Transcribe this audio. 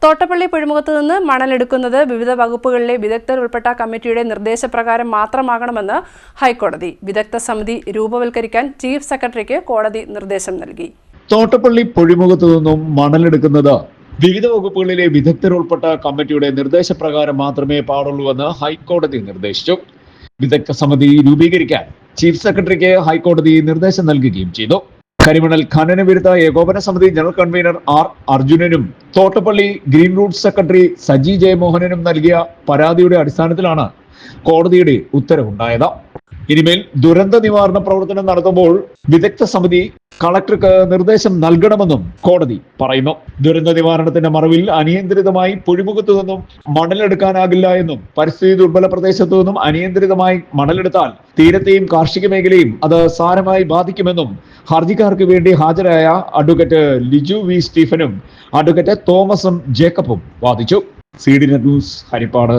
തോട്ടപ്പള്ളി പുഴിമുഖത്ത് നിന്ന് മണലെടുക്കുന്നത് വിവിധ വകുപ്പുകളിലെ വിദഗ്ധർ ഉൾപ്പെട്ട കമ്മിറ്റിയുടെ നിർദ്ദേശപ്രകാരം മാത്രമാകണമെന്ന് ഹൈക്കോടതി. വിദഗ്ധ സമിതി രൂപവൽക്കരിക്കാൻ ചീഫ് സെക്രട്ടറിക്ക് കോടതി നിർദ്ദേശം നൽകി. തോട്ടപ്പള്ളി പുഴിമുഖത്ത് നിന്നും മണലെടുക്കുന്നത് വിവിധ വകുപ്പുകളിലെ വിദഗ്ധർ ഉൾപ്പെട്ട കമ്മിറ്റിയുടെ നിർദ്ദേശപ്രകാരം മാത്രമേ പാടുള്ളൂവെന്ന് ഹൈക്കോടതി നിർദ്ദേശിച്ചു. വിദഗ്ധ സമിതി രൂപീകരിക്കാൻ ചീഫ് സെക്രട്ടറിക്ക് ഹൈക്കോടതി നിർദ്ദേശം നൽകുകയും ചെയ്തു. കരിമണൽ ഖനന വിരുദ്ധ ഏകോപന സമിതി ജനറൽ കൺവീനർ ആർ അർജുനനും Thottappally green route secretary Saji ജയമോഹനനും നൽകിയ പരാതിയുടെ അടിസ്ഥാനത്തിലാണ് കോടതിയുടെ ഉത്തരവുണ്ടായത്. ഇനിമേൽ ദുരന്ത നിവാരണ പ്രവർത്തനം നടത്തുമ്പോൾ വിദഗ്ധ സമിതി കളക്ടർക്ക് നിർദ്ദേശം നൽകണമെന്നും കോടതി പറയുന്നു. ദുരന്ത നിവാരണത്തിന്റെ മറവിൽ അനിയന്ത്രിതമായി പുഴിമുഖത്തു നിന്നും മണലെടുക്കാനാകില്ല എന്നും പരിസ്ഥിതി ദുർബല പ്രദേശത്തു നിന്നും അനിയന്ത്രിതമായി മണലെടുത്താൽ തീരത്തെയും കാർഷിക മേഖലയും അത് സാരമായി ബാധിക്കുമെന്നും ഹർജിക്കാർക്ക് വേണ്ടി ഹാജരായ അഡ്വക്കേറ്റ് ലിജു വി സ്റ്റീഫനും അഡ്വക്കേറ്റ് തോമസും ജേക്കബും വാദിച്ചു. CDNet news, Harippad.